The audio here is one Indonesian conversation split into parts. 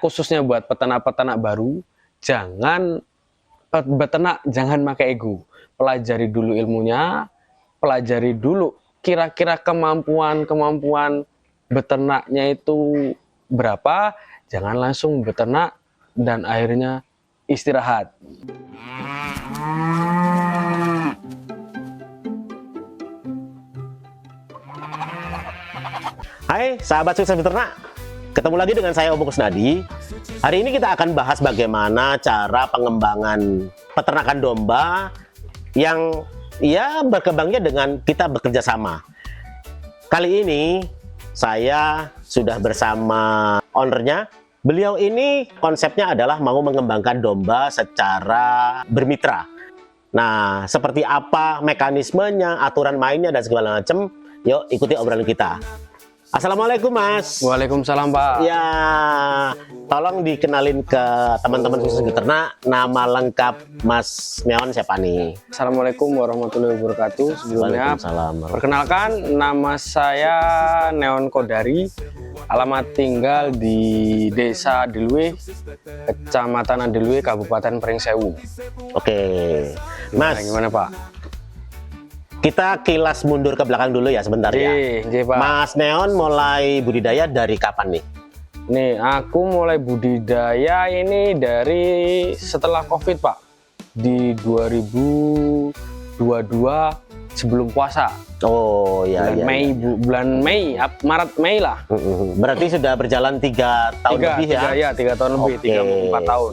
khususnya buat peternak-peternak baru, jangan pakai ego. Pelajari dulu ilmunya, pelajari dulu kira-kira kemampuan beternaknya itu berapa, jangan langsung beternak dan akhirnya istirahat. Hai sahabat sukses beternak, ketemu lagi dengan saya Om Kusnadi. Hari ini kita akan bahas bagaimana cara pengembangan peternakan domba yang berkembangnya dengan kita bekerja sama. Kali ini saya sudah bersama ownernya. Beliau ini konsepnya adalah mau mengembangkan domba secara bermitra. Nah, seperti apa mekanismenya, aturan mainnya dan segala macam, yuk ikuti obrolan kita. Assalamualaikum Mas. Waalaikumsalam Pak. Ya, tolong dikenalin ke teman-teman khusus beternak, nama lengkap Mas Neon siapa nih? Assalamualaikum warahmatullahi wabarakatuh. Sebelumnya perkenalkan, nama saya Neon Kodari, alamat tinggal di Desa Delwe, Kecamatan Delwe, Kabupaten Pringsewu. Oke, Mas. Gimana Pak? Kita kilas mundur ke belakang dulu ya sebentar ya. Pak. Mas Neon mulai budidaya dari kapan nih? Nih, aku mulai budidaya ini dari setelah COVID Pak, di 2022 sebelum puasa. Oh ya, bulan Mei, Maret Mei lah. Berarti sudah berjalan 3 tahun lebih ya? 3 tahun lebih, 3-4 tahun.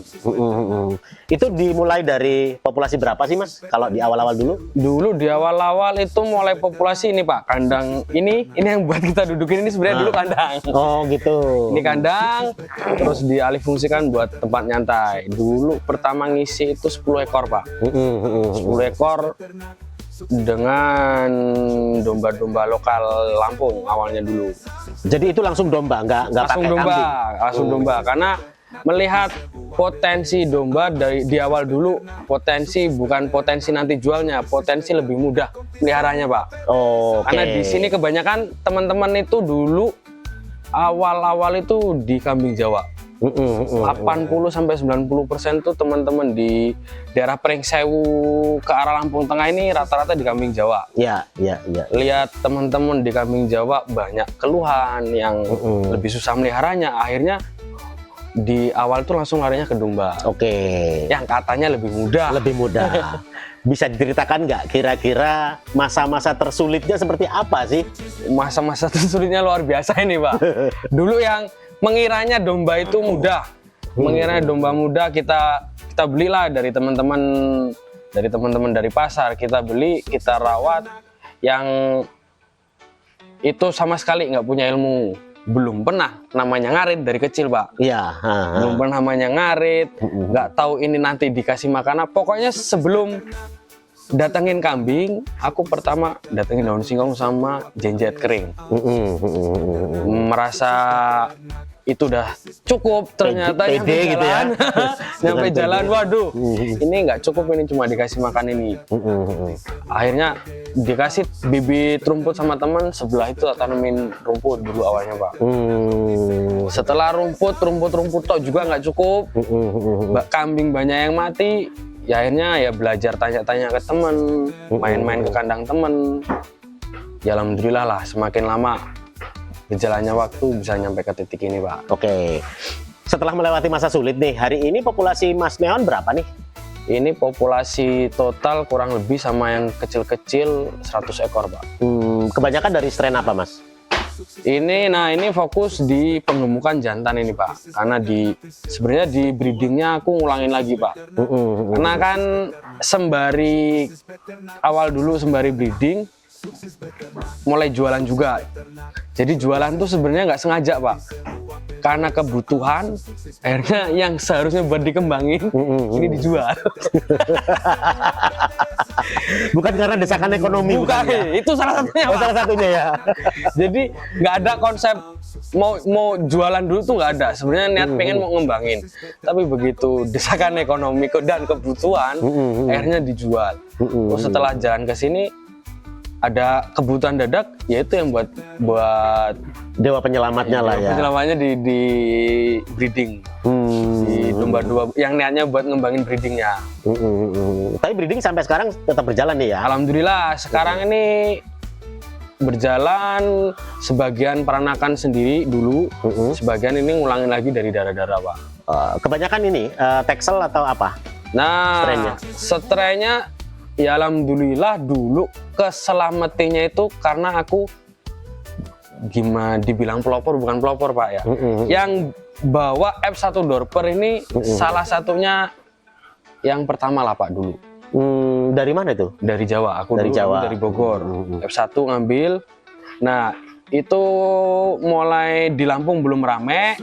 Itu dimulai dari populasi berapa sih Mas? Kalau di awal-awal dulu? Dulu di awal-awal itu mulai populasi ini Pak, kandang ini yang buat kita dudukin ini sebenarnya dulu kandang. Oh gitu. Ini kandang, terus dialihfungsikan buat tempat nyantai. Dulu pertama ngisi itu 10 ekor Pak. 10 ekor dengan domba-domba lokal Lampung awalnya dulu. Jadi itu langsung domba, nggak pakai kambing? Langsung domba, karena melihat potensi domba di awal dulu, bukan potensi nanti jualnya, potensi lebih mudah peliharanya Pak. Oh, karena di sini kebanyakan teman-teman itu dulu awal-awal itu di kambing Jawa. 80-90% tuh teman-teman di daerah Pringsewu ke arah Lampung Tengah ini rata-rata di kambing Jawa. Iya. Lihat teman-teman di kambing Jawa banyak keluhan yang lebih susah meliharanya, akhirnya di awal tuh langsung larinya ke domba. Oke. Yang katanya lebih mudah. Bisa diceritakan nggak kira-kira masa-masa tersulitnya seperti apa sih? Masa-masa tersulitnya luar biasa ini Pak. Dulu yang mengiranya domba itu mudah, mengiranya domba mudah kita belilah dari teman-teman dari pasar, kita beli, kita rawat, yang itu sama sekali nggak punya ilmu, belum pernah namanya ngarit dari kecil Pak. Iya. Belum pernah namanya ngarit, nggak tahu ini nanti dikasih makan apa. Pokoknya sebelum datengin kambing, aku pertama datengin daun singkong sama jenjet kering. Merasa itu udah cukup, ternyata nyampe gitu jalan, ya? nyampe jalan, waduh, ini nggak cukup, ini cuma dikasih makan ini. Akhirnya dikasih bibit rumput sama teman, sebelah itu tanemin rumput dulu awalnya Pak. Setelah rumput toh juga nggak cukup, kambing banyak yang mati, ya akhirnya ya belajar tanya-tanya ke temen, main-main ke kandang temen. Ya alhamdulillah lah, semakin lama berjalannya waktu bisa nyampe ke titik ini Pak. Oke. Setelah melewati masa sulit nih, hari ini populasi Mas Neon berapa nih? Ini populasi total kurang lebih sama yang kecil-kecil 100 ekor Pak. Kebanyakan dari strain apa Mas? Ini fokus di penggemukan jantan ini Pak. Karena sebenarnya di breedingnya aku ngulangin lagi Pak. Karena kan sembari awal dulu sembari breeding, mulai jualan juga. Jadi jualan tuh sebenarnya nggak sengaja Pak, karena kebutuhan, akhirnya yang seharusnya buat dikembangin ini dijual. Bukan karena desakan ekonomi. Bukan ya? Itu salah satunya Pak. Salah satunya ya. Jadi nggak ada konsep mau jualan dulu tuh nggak ada. Sebenarnya niat pengen mau ngembangin, tapi begitu desakan ekonomi dan kebutuhan, akhirnya dijual. Setelah jalan ke sini, ada kebutuhan dadak, yaitu yang buat dewa penyelamatnya lah ya. Penyelamatnya di breeding. Di domba-domba yang niatnya buat ngembangin breedingnya. Tapi breeding sampai sekarang tetap berjalan nih ya. Alhamdulillah sekarang ini berjalan, sebagian peranakan sendiri dulu, sebagian ini ngulangin lagi dari darah-darah Pak. Kebanyakan ini Texel atau apa? Nah, strainnya ya alhamdulillah dulu keselamatinya itu karena aku gimana dibilang pelopor, bukan pelopor Pak ya. Yang bawa F1 Dorper ini salah satunya yang pertama lah Pak dulu. Dari mana itu? Dari Jawa. Aku dari dulu Jawa. Dari Bogor. F1 ngambil. Nah, itu mulai di Lampung belum rame.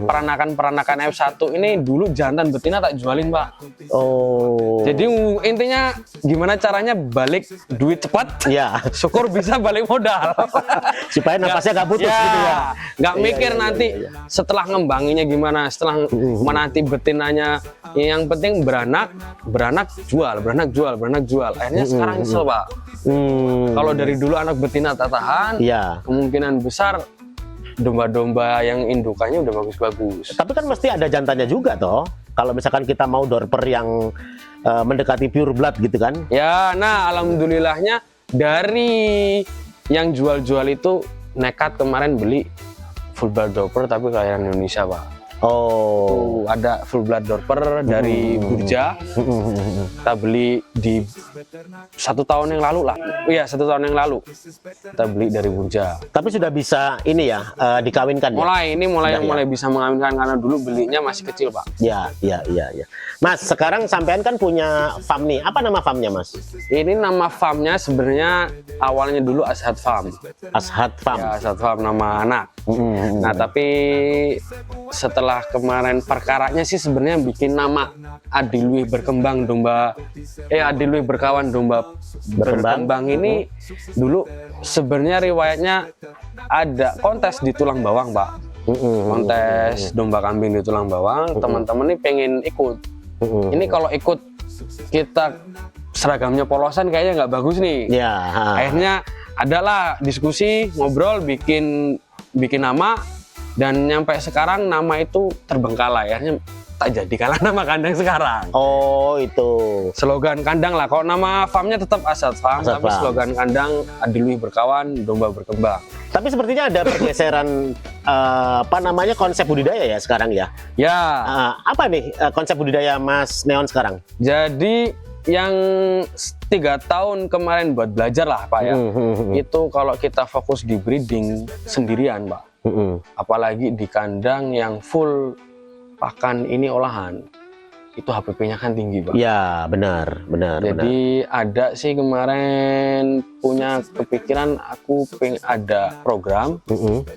Peranakan F1 ini dulu jantan betina tak jualin Pak. Oh. Jadi intinya gimana caranya balik duit cepat. Ya. Syukur bisa balik modal. Supaya nafasnya nggak putus gitu ya. Nggak mikir nanti setelah ngembanginnya gimana, setelah menanti betinanya. Yang penting beranak jual. Akhirnya sekarang nyesel Pak. Kalau dari dulu anak betina tak tahan, kemungkinan besar domba-domba yang indukannya udah bagus-bagus. Tapi kan mesti ada jantannya juga toh. Kalau misalkan kita mau Dorper yang mendekati pure blood gitu kan? Ya, nah alhamdulillahnya dari yang jual-jual itu nekat kemarin beli full blood Dorper tapi kelahiran Indonesia Pak. Oh, ada full blood Dorper dari Burja. Kita beli di 1 tahun yang lalu lah. Iya, 1 tahun yang lalu kita beli dari Burja. Tapi sudah bisa ini ya dikawinkan ya? Mulai bisa mengawinkan karena dulu belinya masih kecil Pak. Ya. Mas, sekarang sampean kan punya farm nih. Apa nama farmnya Mas? Ini nama farmnya sebenarnya awalnya dulu Ashad Farm. Ashad Farm. Ya, Ashad Farm nama anak. Nah tapi setelah kemarin perkaranya sih sebenarnya bikin nama Adilwih Berkembang Adilwih Berkawan Domba Berkembang ini dulu sebenarnya riwayatnya ada kontes di Tulang Bawang Pak. Kontes domba kambing di Tulang Bawang. Teman-teman ini pengen ikut. Ini kalau ikut kita seragamnya polosan kayaknya nggak bagus nih. Akhirnya adalah diskusi, ngobrol, bikin nama, dan nyampe sekarang nama itu terbengkalai. Akhirnya tak jadi kalah nama kandang sekarang. Oh, itu slogan kandang lah. Kalau nama farmnya tetap Ashad Farm, tapi slogan kandang Adilwih Berkawan Domba Berkembang. Tapi sepertinya ada pergeseran konsep budidaya ya sekarang ya. Apa nih konsep budidaya Mas Neon sekarang? Jadi yang 3 tahun kemarin buat belajar lah Pak ya. Itu kalau kita fokus di breeding sendirian Pak. Apalagi di kandang yang full pakan ini olahan, itu HPP-nya kan tinggi Pak. Ya benar. Jadi ada sih kemarin punya kepikiran aku pengen ada program.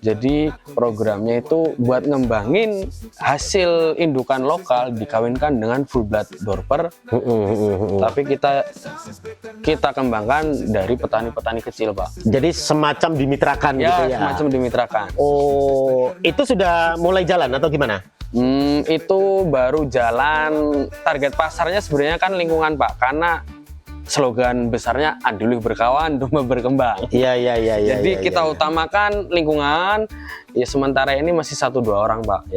Jadi programnya itu buat ngembangin hasil indukan lokal dikawinkan dengan full blood Dorper. Tapi kita kembangkan dari petani-petani kecil Pak. Jadi semacam dimitrakan gitu ya. Semacam dimitrakan. Oh, itu sudah mulai jalan atau gimana? Itu baru jalan. Target pasarnya sebenarnya kan lingkungan Pak, karena slogan besarnya Adilwih Berkawan Domba Berkembang. Iya. Jadi kita utamakan lingkungan. Ya sementara ini masih 1-2 orang Pak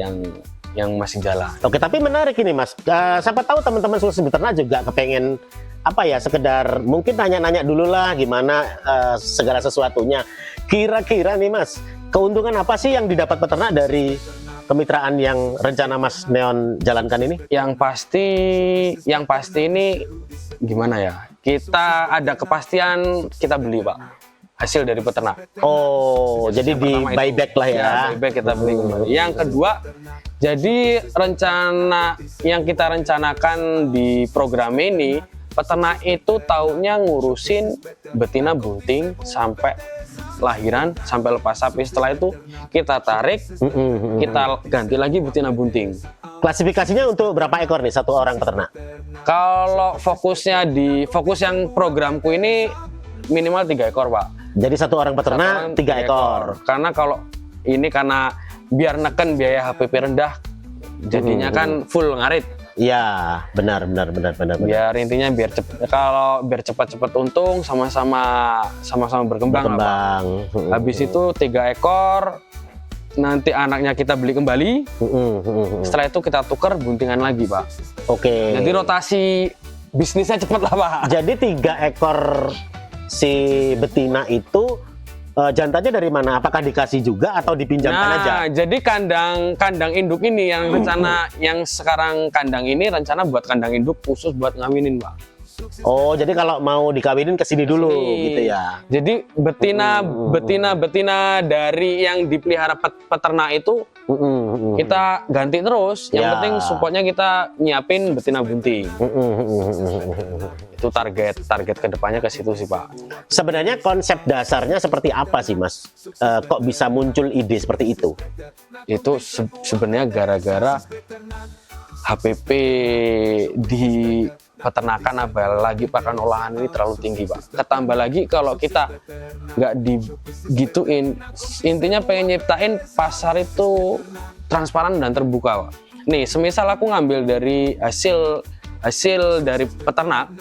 yang masih jalan. Oke, tapi menarik ini Mas. Siapa tahu teman-teman Sulsel Beternak juga kepengen sekedar mungkin nanya-nanya dulu lah gimana segala sesuatunya. Kira-kira nih Mas, keuntungan apa sih yang didapat peternak dari kemitraan yang rencana Mas Neon jalankan ini? Yang pasti ini gimana ya? Kita ada kepastian kita beli Pak, hasil dari peternak. Oh, jadi di buyback lah ya? Buyback kita beli kembali. Yang kedua, jadi rencana yang kita rencanakan di program ini, peternak itu taunya ngurusin betina bunting sampai lahiran, sampai lepas sapi. Setelah itu kita tarik, kita ganti lagi betina bunting. Klasifikasinya untuk berapa ekor nih satu orang peternak? Kalau fokus yang programku ini minimal 3 ekor Pak. Jadi satu orang peternak 3 ekor. Karena kalau ini karena biar neken biaya HPP rendah, jadinya kan full ngarit. Iya, benar. Biar intinya biar cepat untung, sama-sama berkembang. Berkembang. Habis itu 3 ekor, nanti anaknya kita beli kembali. Setelah itu kita tukar buntingan lagi, Pak. Oke. Jadi rotasi bisnisnya cepat lah, Pak. Jadi 3 ekor si betina itu jantannya dari mana? Apakah dikasih juga atau dipinjamkan aja? Nah, jadi kandang induk ini yang sekarang kandang ini rencana buat kandang induk khusus buat ngawinin, Pak. Oh, jadi kalau mau dikawinin ke sini dulu gitu ya. Jadi betina dari yang dipelihara peternak itu kita ganti terus. Yang penting supportnya kita nyiapin betina bunting. Itu target kedepannya ke situ sih, Pak. Sebenarnya konsep dasarnya seperti apa sih, Mas? Kok bisa muncul ide seperti itu? Itu sebenarnya gara-gara HPP di peternakan apalagi pakan olahan ini terlalu tinggi, Pak. Ketambah lagi kalau kita nggak digituin, intinya pengen nyiptain pasar itu transparan dan terbuka, Pak. Nih, semisal aku ngambil dari hasil dari peternak,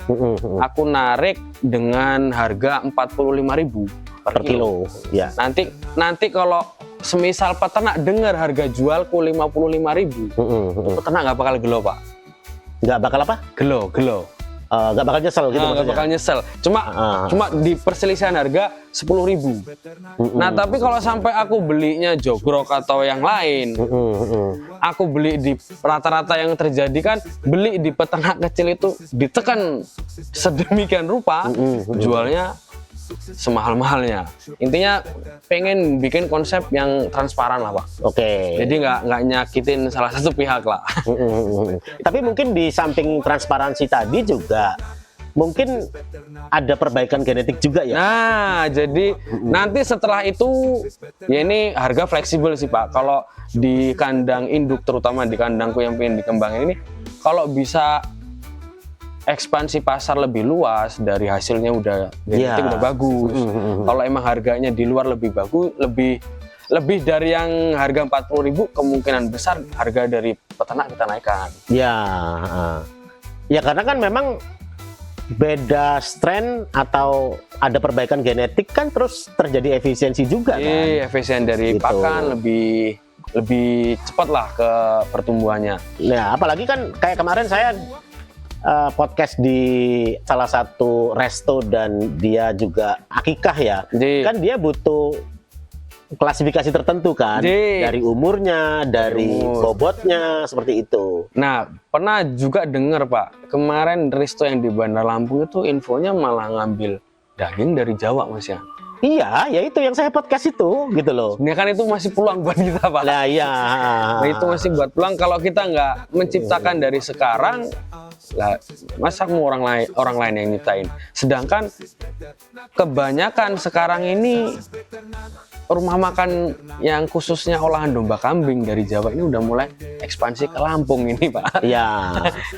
aku narik dengan harga 45.000 per kilo. Ya. Nanti kalau semisal peternak dengar harga jualku 55.000, peternak nggak bakal gelo, Pak. Nggak bakal apa? Gelo. Nggak bakal nyesel gitu Nggak bakal nyesel. Cuma di perselisihan harga 10.000. Nah, tapi kalau sampai aku belinya jogrok atau yang lain, aku beli di rata-rata yang terjadi kan beli di peternak kecil itu ditekan sedemikian rupa, jualnya semahal-mahalnya. Intinya pengen bikin konsep yang transparan lah, Pak. Oke. Jadi nggak nyakitin salah satu pihak lah. Tapi mungkin di samping transparansi tadi juga mungkin ada perbaikan genetik juga ya. Nah, jadi nanti setelah itu ya ini harga fleksibel sih, Pak. Kalau di kandang induk, terutama di kandangku yang pengen dikembangin ini, kalau bisa ekspansi pasar lebih luas, dari hasilnya udah genetik udah bagus. Kalau emang harganya di luar lebih bagus, lebih dari yang harga 40.000, kemungkinan besar harga dari peternak kita naikkan. Ya karena kan memang beda strain atau ada perbaikan genetik kan terus terjadi efisiensi juga kan. Efisien dari pakan lebih cepat lah ke pertumbuhannya. Nah, apalagi kan kayak kemarin saya podcast di salah satu resto dan dia juga akikah ya. Kan dia butuh klasifikasi tertentu kan, dari umurnya, dari bobotnya, seperti itu. Nah, pernah juga dengar, Pak, kemarin resto yang di Bandar Lampung itu infonya malah ngambil daging dari Jawa, Mas ya. Iya, ya itu yang saya podcast itu, gitu loh. Ini kan itu masih peluang buat kita, Pak. Nah, iya. Nah, itu masih buat peluang. Kalau kita nggak menciptakan dari sekarang, lah, masa mau orang lain yang nyiptain. Sedangkan kebanyakan sekarang ini rumah makan yang khususnya olahan domba kambing dari Jawa ini udah mulai ekspansi ke Lampung ini, Pak. Iya.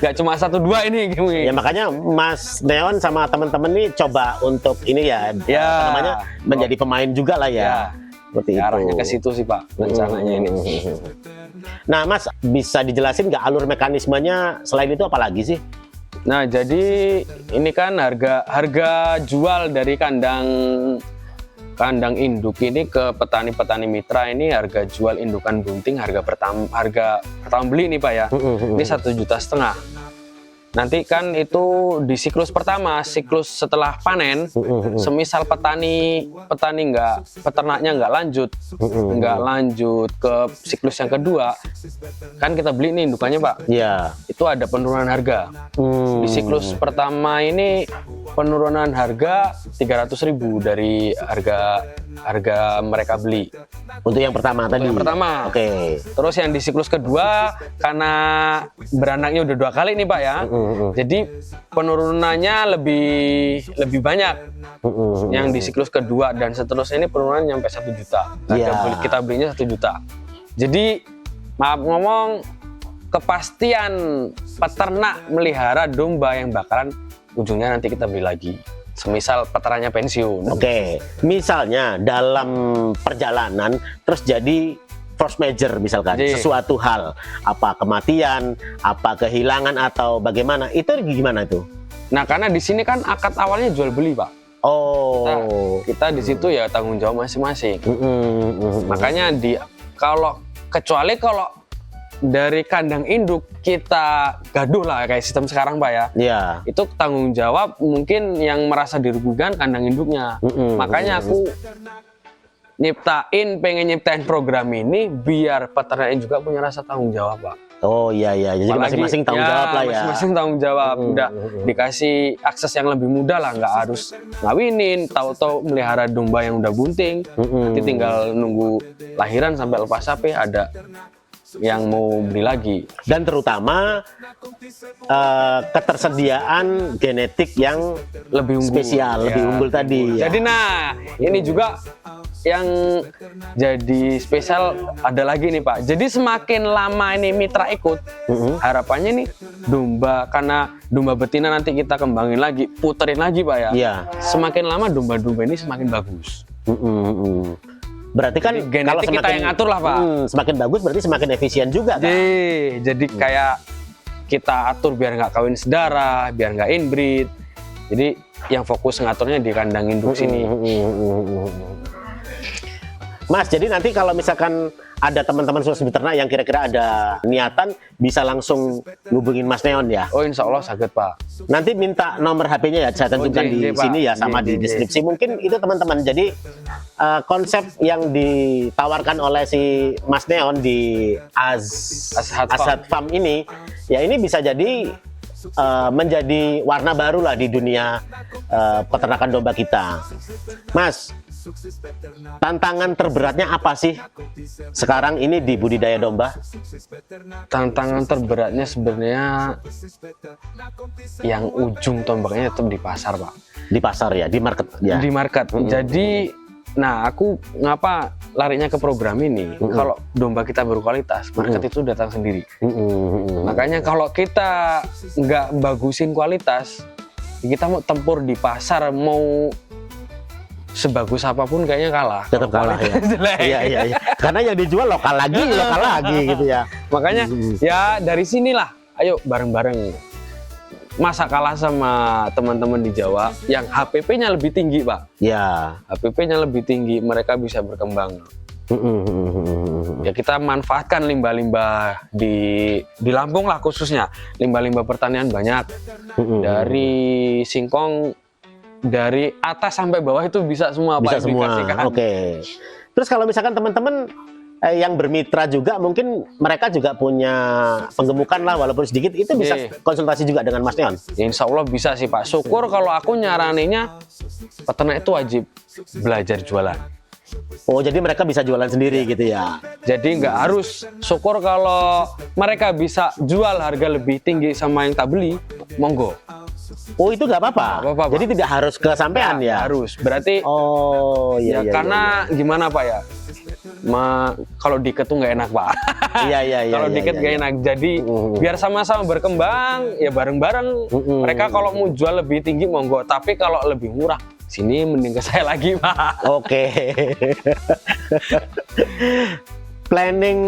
Nggak cuma 1-2 ini. Ya makanya Mas Neon sama teman-teman nih coba untuk ini ya, namanya menjadi pemain juga lah ya. Seperti itu. Arahnya ke situ sih, Pak, rencananya ini. Nah, Mas, bisa dijelasin nggak alur mekanismenya selain itu apa lagi sih? Nah, jadi ini kan harga jual dari kandang induk ini ke petani-petani mitra ini, harga jual indukan bunting harga pertama beli nih, Pak ya. Ini 1,5 juta. Nanti kan itu di siklus pertama, siklus setelah panen, semisal peternaknya nggak lanjut ke siklus yang kedua, kan kita beli nih indukannya, Pak. Iya. Itu ada penurunan harga. Di siklus pertama ini penurunan harga 300.000 dari harga mereka beli. Untuk yang pertama tadi. Yang pertama. Oke. Terus yang di siklus kedua, karena beranaknya udah 2 kali nih, Pak ya. Jadi penurunannya lebih banyak. Yang di siklus kedua dan seterusnya ini penurunan nyampe 1 juta. Kita belinya 1 juta. Jadi maaf ngomong, kepastian peternak melihara domba yang bakalan ujungnya nanti kita beli lagi. Semisal peternaknya pensiun. Oke. Misalnya dalam perjalanan terus jadi force major misalkan, Iya. sesuatu hal, apa kematian, apa kehilangan atau bagaimana, itu gimana itu? Nah, karena di sini kan akad awalnya jual beli, Pak. Oh, Kita di situ ya tanggung jawab masing-masing. Makanya kecuali kalau dari kandang induk kita gaduh lah kayak sistem sekarang, Pak ya. ya. Itu tanggung jawab mungkin yang merasa dirugikan kandang induknya. Makanya aku pengen nyiptain program ini biar peternak juga punya rasa tanggung jawab, Pak. Oh iya, jadi Apalagi, masing-masing tanggung jawab lah ya. Masing-masing tanggung jawab. Udah dikasih akses yang lebih mudah lah, nggak harus ngawinin, tahu-tahu melihara domba yang udah bunting, nanti tinggal nunggu lahiran sampai lepas sapi ada yang mau beli lagi. Dan terutama ketersediaan genetik yang Lebih unggul. spesial, lebih Ya. unggul tadi. Ya. Jadi ini juga yang jadi spesial ada lagi nih, Pak. Jadi semakin lama ini mitra ikut, harapannya nih karena domba betina nanti kita kembangin lagi, puterin lagi, Pak ya. Iya. Semakin lama domba-domba ini semakin bagus. Berarti kan Jadi genetik kita yang ngatur lah, Pak. Semakin bagus berarti semakin efisien juga kan? Jadi kayak kita atur biar nggak kawin sedara, biar nggak inbreed. Jadi yang fokus ngaturnya di kandang induk sini. Mas, jadi nanti kalau misalkan ada teman-teman sudah beternak yang kira-kira ada niatan, bisa langsung ngubungin Mas Neon ya. Oh, insya Allah sakit, Pak. Nanti minta nomor HP-nya ya, saya tentukan di Pak. sini ya, sama di deskripsi. Mungkin itu teman-teman. Jadi konsep yang ditawarkan oleh si Mas Neon di Ashad Farm ini, ya ini bisa jadi menjadi warna baru lah di dunia peternakan domba kita. Mas, tantangan terberatnya apa sih sekarang ini di budidaya domba? Tantangan terberatnya sebenarnya yang ujung tombaknya tetap di pasar, Pak. Di pasar ya, di market ya. Di market. Jadi, aku ngapa larinya ke program ini? Kalau domba kita berkualitas, market itu datang sendiri. Makanya kalau kita nggak bagusin kualitas, kita mau tempur di pasar, mau sebagus apapun kayaknya kalah. Tetap kalah ya. Iya. Karena yang dijual lokal lagi gitu ya. Makanya ya dari sinilah, ayo bareng-bareng. Masa kalah sama teman-teman di Jawa yang HPP-nya lebih tinggi, Pak? Ya. HPP-nya lebih tinggi, mereka bisa berkembang. Ya kita manfaatkan limbah-limbah di Lampung lah khususnya. Limbah-limbah pertanian banyak. Dari singkong, dari atas sampai bawah itu bisa semua, Bisa Pak, semua. dikasihkan. Oke. Terus kalau misalkan teman-teman yang bermitra juga, mungkin mereka juga punya penggemukan lah walaupun sedikit, itu bisa konsultasi juga dengan Mas Neon. Ya, insya Allah bisa sih, Pak. Syukur kalau aku nyaraninya peternak itu wajib belajar jualan. Oh, jadi mereka bisa jualan sendiri gitu ya. Jadi nggak harus. Syukur kalau mereka bisa jual harga lebih tinggi sama yang tak beli, monggo. Oh, itu nggak apa-apa. Jadi tidak harus ke sampean ya. Harus. Berarti iya. karena gimana, Pak ya? Kalau diket tuh nggak enak, Pak. Iya. Kalau diket nggak enak. Jadi biar sama-sama berkembang ya bareng-bareng. Mereka kalau mau jual lebih tinggi monggo, tapi kalau lebih murah sini mending ke saya lagi, Pak. Oke. Planning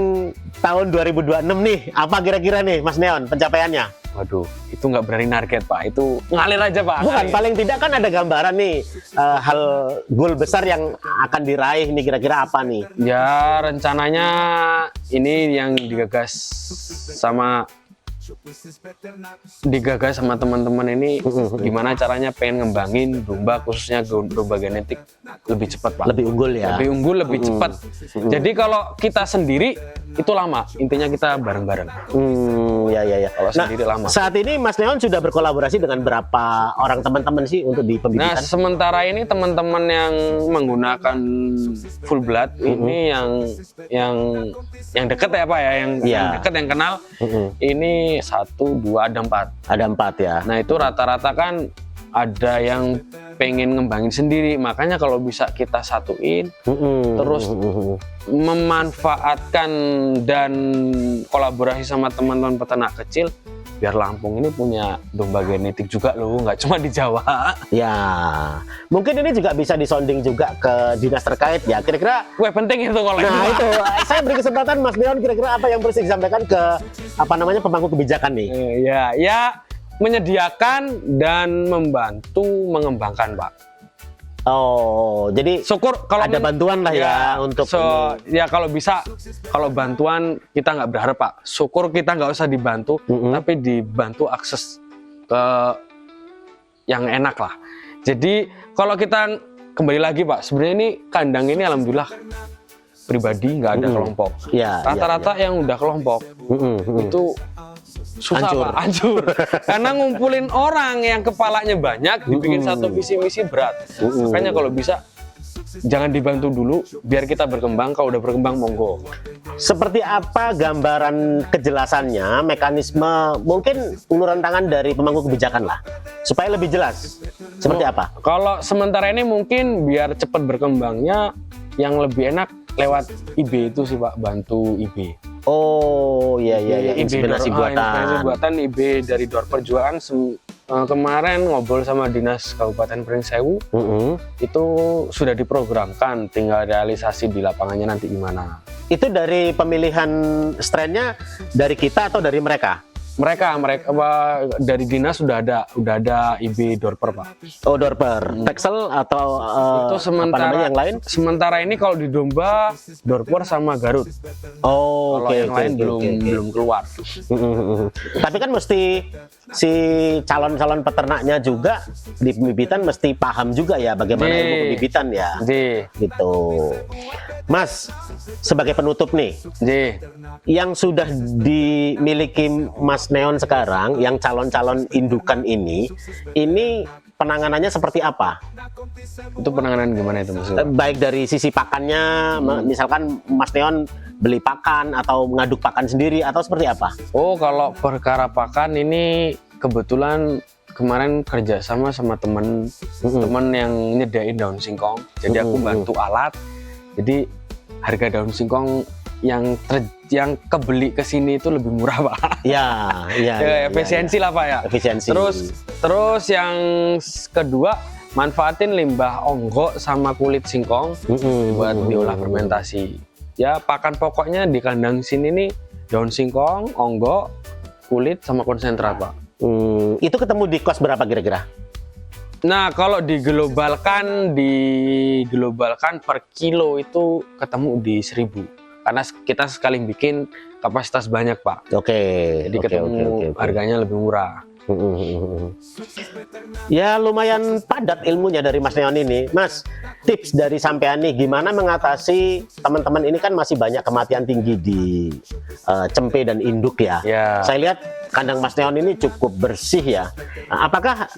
tahun 2026 nih, apa kira-kira nih Mas Neon pencapaiannya? Waduh, itu nggak berani target, Pak. Itu ngalir aja, Pak. Bukan, ngalir. paling tidak kan ada gambaran nih hal goal besar yang akan diraih nih, kira-kira apa nih? Ya rencananya ini yang digagas sama teman-teman ini, gimana caranya pengen ngembangin domba, khususnya domba genetik lebih cepat, Pak. Lebih unggul ya? Lebih unggul, lebih cepat. Jadi kalau kita sendiri itu lama, intinya kita bareng-bareng. Ya. Kalau sendiri lama. Saat ini Mas Neon sudah berkolaborasi dengan berapa orang teman-teman sih untuk di Nah, pembibitan? sementara ini teman-teman yang menggunakan full blood ini yang dekat ya, Pak ya, yang dekat, yang kenal, ini 1, 2, ada 4. Ada 4 ya. Nah, itu rata-rata kan ada yang pengen ngembangin sendiri, makanya kalau bisa kita satuin, terus memanfaatkan dan kolaborasi sama teman-teman peternak kecil, biar Lampung ini punya domba genetik juga loh, nggak cuma di Jawa. Ya, mungkin ini juga bisa disonding juga ke dinas terkait ya. Kira-kira, Wah penting itu kalau nah itu saya beri kesempatan Mas Neon, kira-kira apa yang perlu disampaikan ke pemangku kebijakan nih? Ya menyediakan dan membantu mengembangkan Pak. Oh, jadi Syukur kalau ada bantuan lah ya untuk ini. ya kalau bisa, kalau bantuan kita nggak berharap Pak. Syukur kita nggak usah dibantu, tapi dibantu akses ke yang enak lah. Jadi kalau kita kembali lagi Pak, sebenarnya ini kandang ini alhamdulillah pribadi nggak ada kelompok. Rata-rata yang udah kelompok itu susah hancur. Pak, hancur. Karena ngumpulin orang yang kepalanya banyak, dibikin satu visi misi berat. Makanya kalau bisa jangan dibantu dulu, biar kita berkembang. Kalau udah berkembang monggo. Seperti apa gambaran kejelasannya, mekanisme mungkin uluran tangan dari pemangku kebijakan lah, supaya lebih jelas. Seperti apa? Kalau sementara ini mungkin biar cepat berkembangnya, yang lebih enak lewat IB itu sih Pak, bantu IB. Oh iya, inspirasi buatan IB dari Dorper juga kan kemarin ngobrol sama Dinas Kabupaten Pringsewu, itu sudah diprogramkan, tinggal realisasi di lapangannya nanti gimana. Itu dari pemilihan strainnya dari kita atau dari mereka? Mereka dari dinas sudah ada IB Dorper Pak. Oh Dorper, Texel atau itu sementara yang lain? Sementara ini kalau di domba Dorper sama Garut. Oh, kalau yang lain belum keluar. Tapi kan mesti si calon-calon peternaknya juga di pembibitan mesti paham juga ya bagaimana ilmu pembibitan ya. Gitu. Mas, sebagai penutup nih, yang sudah dimiliki Mas Neon sekarang, yang calon-calon indukan ini penanganannya seperti apa? Itu penanganan gimana itu maksudnya? Baik dari sisi pakannya, misalkan Mas Neon beli pakan atau mengaduk pakan sendiri atau seperti apa? Oh, kalau perkara pakan ini kebetulan kemarin kerjasama sama temen yang nyediain daun singkong. Jadi aku bantu alat. Jadi harga daun singkong yang kebeli ke sini itu lebih murah Pak. Efisiensi lah Pak ya. Efisiensi. Terus yang kedua, manfaatin limbah onggo sama kulit singkong buat diolah fermentasi. Ya pakan pokoknya di kandang sini nih daun singkong, onggo, kulit sama konsentrat Pak. Itu ketemu di kos berapa kira-kira? Nah kalau diglobalkan per kilo itu ketemu di 1.000. Karena kita sekali bikin kapasitas banyak Pak. Jadi ketemu harganya lebih murah. Ya lumayan padat ilmunya dari Mas Neon ini. Mas, tips dari sampean nih gimana mengatasi teman-teman ini kan masih banyak kematian tinggi di cempe dan induk ya. Saya lihat kandang Mas Neon ini cukup bersih ya. Apakah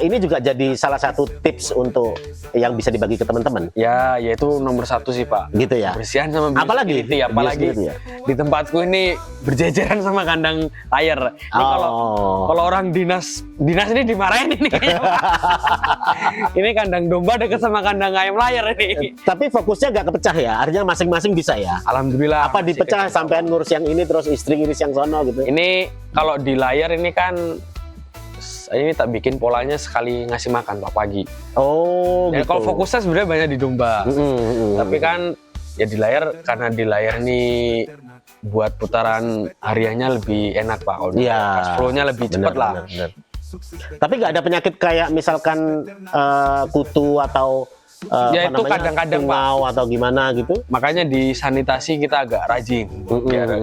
ini juga jadi salah satu tips untuk yang bisa dibagi ke teman-teman? Ya, yaitu nomor 1 sih Pak. Gitu ya. Bersihan sama apalagi ya. Di tempatku ini berjejeran sama kandang layar. Ini kalau orang dinas ini dimarahin ini kayaknya Pak. Ini kandang domba dekat sama kandang ayam layar ini. Tapi fokusnya nggak kepecah ya, artinya masing-masing bisa ya. Alhamdulillah. Apa dipecah sampean ngurus yang ini terus istri ngurus yang sono gitu? Ini kalau di layar ini kan ini tak bikin polanya sekali ngasih makan Pak pagi. Oh. Gitu. Kalau fokusnya sebenarnya banyak di domba. Tapi kan ya di layar, karena di layar ini buat putaran hariannya lebih enak Pak. Cash flow-nya lebih cepat lah. Bener. Tapi nggak ada penyakit kayak misalkan kutu atau ya itu kadang-kadang Pak atau gimana gitu. Makanya di sanitasi kita agak rajin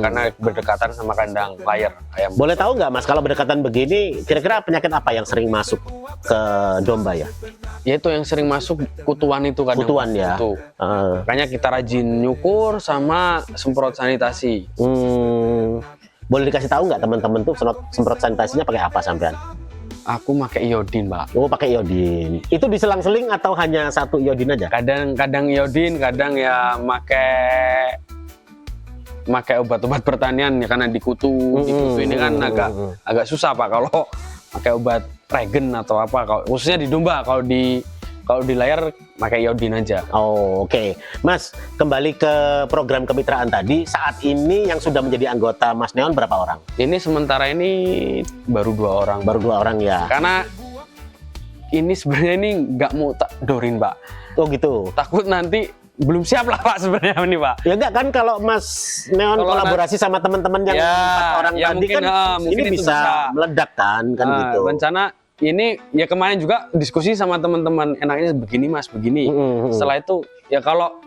karena berdekatan sama kandang layar ayam. Boleh tahu nggak Mas, kalau berdekatan begini kira-kira penyakit apa yang sering masuk ke domba ya? Ya itu yang sering masuk kutuan itu kadang. Kutuan ya. Makanya kita rajin nyukur sama semprot sanitasi. Boleh dikasih tahu nggak teman-teman tuh semprot sanitasinya pakai apa sampean? Aku pakai iodin Pak. Oh pakai iodin. Itu diselang-seling atau hanya satu iodin aja? Kadang iodin, kadang ya pakai obat-obat pertanian ya, karena di kutu ini kan agak susah Pak kalau pakai obat regen atau apa. Khususnya di domba, kalau di Kalau di layar pakai iodin aja. Oh, oke. Mas, kembali ke program kemitraan tadi. Saat ini yang sudah menjadi anggota Mas Neon berapa orang? Ini sementara ini baru 2 orang. Baru 2 orang ya. Karena ini sebenarnya ini nggak mau tak dorin, Pak. Oh gitu. Takut nanti belum siap lah, Pak, sebenarnya ini, Pak. Ya enggak kan, kalau Mas Neon Kalau kolaborasi sama teman-teman yang Ya, 4 orang ya tadi mungkin, kan mungkin ini itu bisa bisa. meledak kan gitu. Rencana ini ya kemarin juga diskusi sama teman-teman, enaknya begini Mas, begini. Setelah itu ya kalau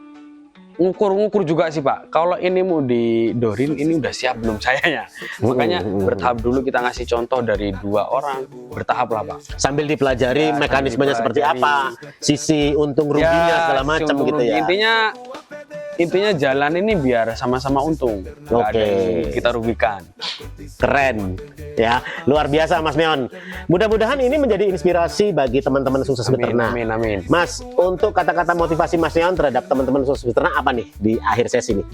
ngukur juga sih Pak. Kalau ini mau didorin, ini udah siap belum sayanya. Makanya bertahap dulu, kita ngasih contoh dari 2 orang, bertahap lah Pak. Sambil dipelajari Ya, mekanismenya seperti apa, sisi untung ruginya segala macam untung gitu rugi. ya. Intinya jalan ini biar sama-sama untung. Nggak ada yang kita rugikan. Keren ya, luar biasa Mas Neon. Mudah-mudahan ini menjadi inspirasi bagi teman-teman sukses beternak. Amin, amin. Mas, untuk kata-kata motivasi Mas Neon terhadap teman-teman sukses beternak apa nih di akhir sesi ini?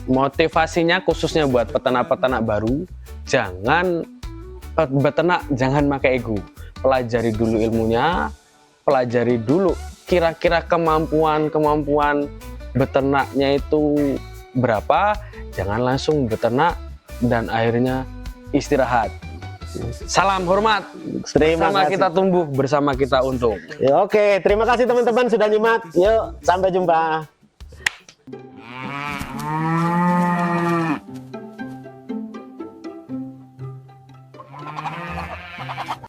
Motivasinya khususnya buat peternak-peternak baru, jangan beternak, jangan pakai ego. Pelajari dulu ilmunya, pelajari dulu kira-kira kemampuan beternaknya itu berapa. Jangan langsung beternak dan akhirnya istirahat. Salam hormat. Terima Bersama kasih. kita tumbuh, bersama kita untung. Ya, oke, terima kasih teman-teman sudah nyimak. Yuk, sampai jumpa.